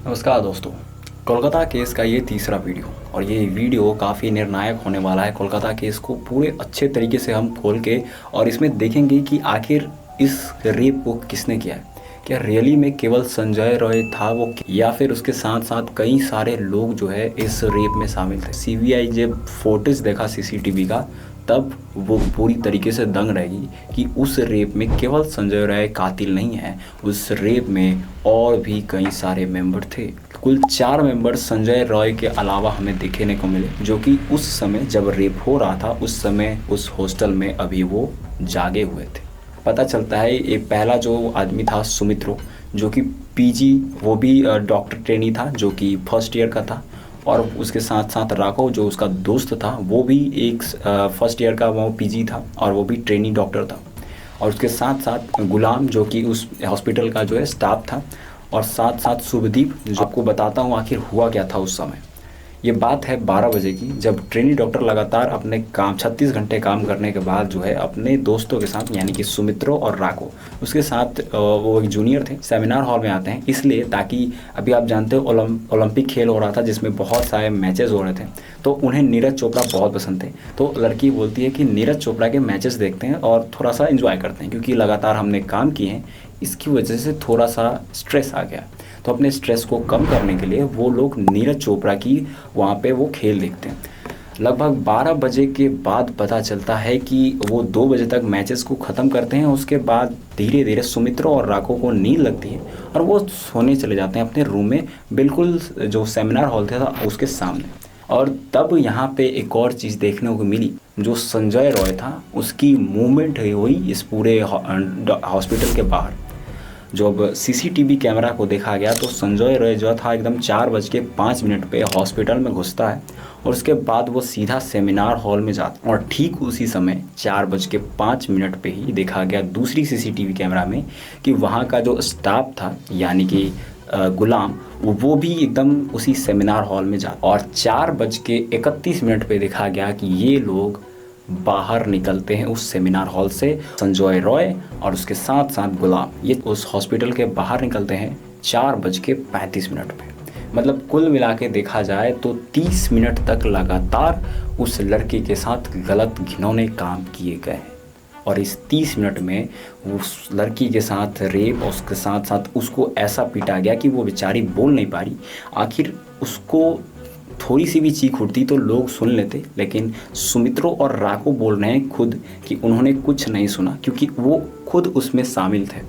नमस्कार दोस्तों। कोलकाता केस का ये तीसरा वीडियो और ये वीडियो काफ़ी निर्णायक होने वाला है। कोलकाता केस को पूरे अच्छे तरीके से हम खोल के और इसमें देखेंगे कि आखिर इस रेप को किसने किया है। क्या रियली में केवल संजय रॉय था वो, या फिर उसके साथ साथ कई सारे लोग जो है इस रेप में शामिल थे। सीबीआई जब फुटेज देखा सीसीटीवी का, तब वो पूरी तरीके से दंग रहेगी कि उस रेप में केवल संजय राय कातिल नहीं है, उस रेप में और भी कई सारे मेंबर थे। कुल 4 मेंबर संजय रॉय के अलावा हमें देखने को मिले, जो कि उस समय जब रेप हो रहा था उस समय उस हॉस्टल में अभी वो जागे हुए थे। पता चलता है ये पहला जो आदमी था सुमित्रो, जो कि पीजी, वो भी डॉक्टर ट्रेनी था, जो कि फर्स्ट ईयर का था। और उसके साथ साथ राघव जो उसका दोस्त था वो भी एक फर्स्ट ईयर का वो पीजी था और वो भी ट्रेनी डॉक्टर था। और उसके साथ साथ गुलाम जो कि उस हॉस्पिटल का जो है स्टाफ था, और साथ साथ शुभदीप, जो आपको बताता हूँ आखिर हुआ क्या था उस समय। ये बात है 12 बजे की, जब ट्रेनी डॉक्टर लगातार अपने काम 36 घंटे काम करने के बाद जो है अपने दोस्तों के साथ, यानी कि सुमित्रो और राको, उसके साथ वो एक जूनियर थे, सेमिनार हॉल में आते हैं। इसलिए ताकि अभी आप जानते हो ओलंपिक खेल हो रहा था जिसमें बहुत सारे मैचेस हो रहे थे, तो उन्हें नीरज चोपड़ा बहुत पसंद थे। तो लड़की बोलती है कि नीरज चोपड़ा के मैचेस देखते हैं और थोड़ा सा एंजॉय करते हैं, क्योंकि लगातार हमने काम किए हैं, इसकी वजह से थोड़ा सा स्ट्रेस आ गया। तो अपने स्ट्रेस को कम करने के लिए वो लोग नीरज चोपड़ा की वहाँ पे वो खेल देखते हैं। लगभग 12 बजे के बाद पता चलता है कि वो 2 बजे तक मैचेस को ख़त्म करते हैं। उसके बाद धीरे धीरे सुमित्रो और राको को नींद लगती है और वो सोने चले जाते हैं अपने रूम में, बिल्कुल जो सेमिनार हॉल था उसके सामने। और तब यहाँ पे एक और चीज़ देखने को मिली, जो संजय रॉय था उसकी मूवमेंट हुई इस पूरे हॉस्पिटल के बाहर। जब सीसीटीवी कैमरा को देखा गया तो संजय रॉय जो था एकदम 4:05 पे हॉस्पिटल में घुसता है और उसके बाद वो सीधा सेमिनार हॉल में जाता है। और ठीक उसी समय 4:05 पे ही देखा गया दूसरी सीसीटीवी कैमरा में कि वहाँ का जो स्टाफ था, यानी कि गुलाम, वो भी एकदम उसी सेमिनार हॉल में जाता। और 4:31 पे देखा गया कि ये लोग बाहर निकलते हैं उस सेमिनार हॉल से। संजय रॉय और उसके साथ साथ गुलाम ये उस हॉस्पिटल के बाहर निकलते हैं 4:35 पे। मतलब कुल मिला के देखा जाए तो 30 मिनट तक लगातार उस लड़की के साथ गलत घिनौने काम किए गए हैं। और इस 30 मिनट में उस लड़की के साथ रेप और उसके साथ साथ उसको ऐसा पीटा गया कि वो बेचारी बोल नहीं पा रही। आखिर उसको थोड़ी सी भी चीख उठती तो लोग सुन लेते, लेकिन सुमित्रो और राको बोल रहे हैं खुद कि उन्होंने कुछ नहीं सुना, क्योंकि वो खुद उसमें शामिल थे।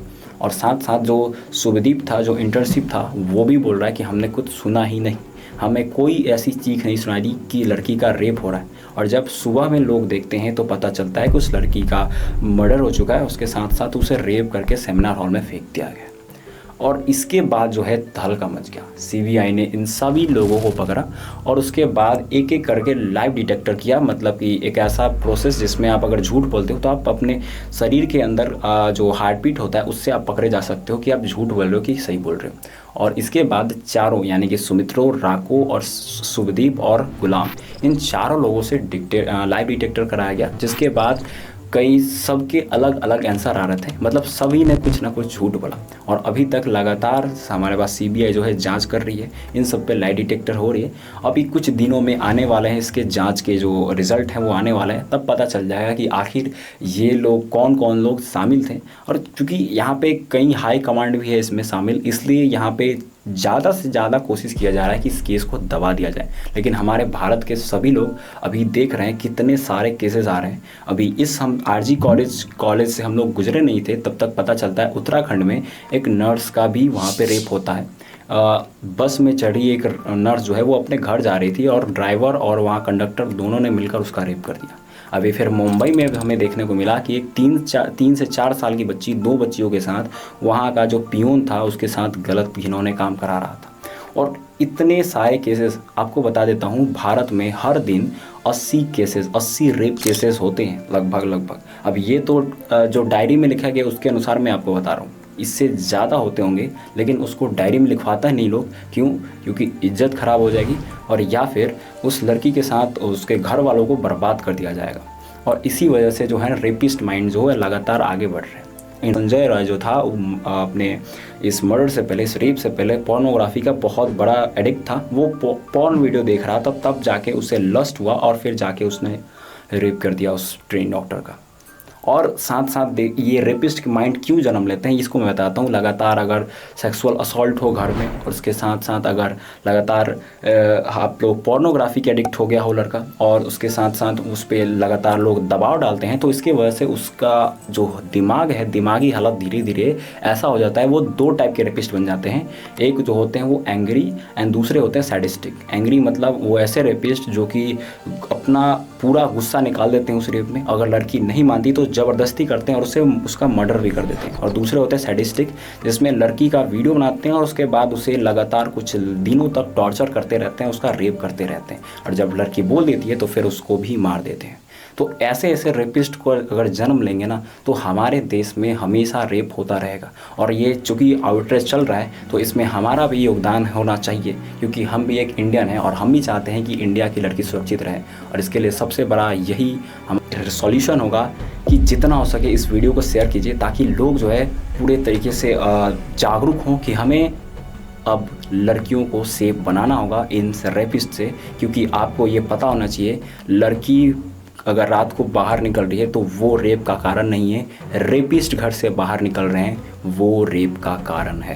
और साथ साथ जो शुभदीप था, जो इंटर्नशिप था, वो भी बोल रहा है कि हमने कुछ सुना ही नहीं, हमें कोई ऐसी चीख नहीं सुनाई दी कि लड़की का रेप हो रहा है। और जब सुबह में लोग देखते हैं तो पता चलता है कि उस लड़की का मर्डर हो चुका है, उसके साथ साथ उसे रेप करके सेमिनार हॉल में फेंक दिया गया। और इसके बाद जो है तहलका मच गया। सीबीआई ने इन सभी लोगों को पकड़ा और उसके बाद एक एक करके लाइव डिटेक्टर किया, मतलब कि एक ऐसा प्रोसेस जिसमें आप अगर झूठ बोलते हो तो आप अपने शरीर के अंदर जो हार्ट बीट होता है उससे आप पकड़े जा सकते हो कि आप झूठ बोल रहे हो कि सही बोल रहे हो। और इसके बाद चारों, यानी कि सुमित्रो, राको और शुभदीप और गुलाम, इन चारों लोगों से लाइव डिटेक्टर कराया गया, जिसके बाद कई सबके अलग अलग आंसर आ रहे थे। मतलब सभी ने कुछ ना कुछ झूठ बोला। और अभी तक लगातार हमारे पास सीबीआई जो है जांच कर रही है, इन सब पे लाई डिटेक्टर हो रही है। अभी कुछ दिनों में आने वाले हैं इसके जांच के जो रिज़ल्ट हैं वो आने वाले हैं, तब पता चल जाएगा कि आखिर ये लोग कौन कौन लोग शामिल थे। और चूँकि यहाँ पे कई हाई कमांड भी है इसमें शामिल, इसलिए यहाँ पे ज़्यादा से ज़्यादा कोशिश किया जा रहा है कि इस केस को दबा दिया जाए। लेकिन हमारे भारत के सभी लोग अभी देख रहे हैं कितने सारे केसेस आ रहे हैं। अभी हम आरजी कॉलेज से हम लोग गुजरे नहीं थे, तब तक पता चलता है उत्तराखंड में एक नर्स का भी वहाँ पे रेप होता है। बस में चढ़ी एक नर्स जो है वो अपने घर जा रही थी और ड्राइवर और वहाँ कंडक्टर दोनों ने मिलकर उसका रेप कर दिया। अभी फिर मुंबई में हमें देखने को मिला कि एक 3 से 4 साल की बच्ची 2 बच्चियों के साथ वहाँ का जो पियून था उसके साथ गलत घिनौने काम करा रहा था। और इतने सारे केसेस आपको बता देता हूँ, भारत में हर दिन 80 रेप केसेस होते हैं लगभग। अब ये तो जो डायरी में लिखा गया उसके अनुसार मैं आपको बता रहा हूँ, इससे ज़्यादा होते होंगे, लेकिन उसको डायरी में लिखवाता है नहीं लोग। क्यों? क्योंकि इज्जत ख़राब हो जाएगी और या फिर उस लड़की के साथ उसके घर वालों को बर्बाद कर दिया जाएगा। और इसी वजह से जो है रेपिस्ट माइंड जो है लगातार आगे बढ़ रहे हैं। संजय राय जो था अपने इस मर्डर से पहले, इस रेप से पहले पोर्नोग्राफी का बहुत बड़ा एडिक्ट था। वो पॉर्न वीडियो देख रहा था, तब जाके उसे लस्ट हुआ और फिर जाके उसने रेप कर दिया उस ट्रेन डॉक्टर का। और साथ साथ ये रेपिस्ट के माइंड क्यों जन्म लेते हैं इसको मैं बताता हूँ। लगातार अगर सेक्सुअल असॉल्ट हो घर में, और उसके साथ साथ अगर लगातार आप लोग पोर्नोग्राफी के एडिक्ट हो गया हो लड़का, और उसके साथ साथ उस पर लगातार लोग दबाव डालते हैं, तो इसकी वजह से उसका जो दिमाग है, दिमागी हालत धीरे धीरे ऐसा हो जाता है। वो दो टाइप के रेपिस्ट बन जाते हैं। एक जो होते हैं वो एंग्री, एंड दूसरे होते हैं सैडिस्टिक। एंग्री मतलब वो ऐसे रेपिस्ट जो कि अपना पूरा गुस्सा निकाल देते हैं उस रेप में, अगर लड़की नहीं मानती तो ज़बरदस्ती करते हैं और उसका मर्डर भी कर देते हैं। और दूसरे होते हैं सैडिस्टिक, जिसमें लड़की का वीडियो बनाते हैं और उसके बाद उसे लगातार कुछ दिनों तक टॉर्चर करते रहते हैं, उसका रेप करते रहते हैं, और जब लड़की बोल देती है तो फिर उसको भी मार देते हैं। तो ऐसे ऐसे रेपिस्ट को अगर जन्म लेंगे ना, तो हमारे देश में हमेशा रेप होता रहेगा। और ये चूँकि आउटरेज चल रहा है, तो इसमें हमारा भी योगदान होना चाहिए, क्योंकि हम भी एक इंडियन हैं और हम भी चाहते हैं कि इंडिया की लड़की सुरक्षित रहे। और इसके लिए सबसे बड़ा यही हमारा सॉल्यूशन होगा कि जितना हो सके इस वीडियो को शेयर कीजिए, ताकि लोग जो है पूरे तरीके से जागरूक हों कि हमें अब लड़कियों को सेफ बनाना होगा इन रेपिस्ट से। क्योंकि आपको ये पता होना चाहिए, लड़की अगर रात को बाहर निकल रही है तो वो रेप का कारण नहीं है, रेपिस्ट घर से बाहर निकल रहे हैं, वो रेप का कारण है।